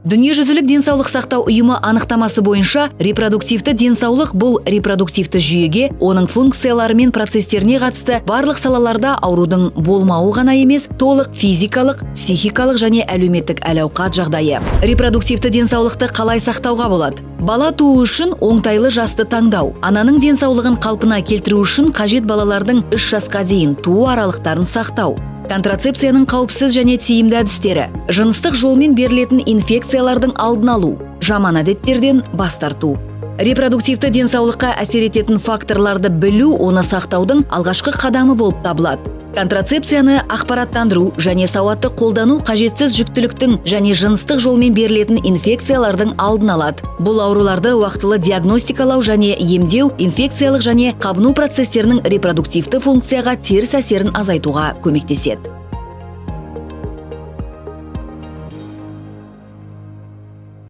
Дүниежүзілік денсаулық сақтау ұйымы анықтамасы бойынша репродуктивті денсаулық бұл репродуктивті жүйеге, оның функциялары мен процестеріне қатысты барлық салаларда аурудың болмауы ғана емес, толық физикалық, психикалық және әлеуметтік әл-ауқат жағдайы. Репродуктивті денсаулықты қалай сақтауға болады? Бала туу үшін оңтайлы жасты таңдау, ананың денсаулығын қалпына келтіру үшін қажет балалардың 3 жасқа дейін туу аралықтарын сақтау. Контрацепцияның қауіпсіз және тиімді әдістері, жыныстық жолмен берілетін инфекциялардың алдын алу, жаман әдеттерден бас тарту. Репродуктивті денсаулыққа әсер ететін факторларды білу, оны сақтаудың алғашқы қадамы болып табылады. Контрацепцияны ақпараттандыру және сауатты қолдану қажетсіз жүктіліктің және жыныстық жолмен берілетін инфекциялардың алдын алады. Бұл ауруларды уақытылы диагностикалау және емдеу, инфекциялық және қабыну процестерінің репродуктивті функцияға теріс әсерін азайтуға көмектеседі.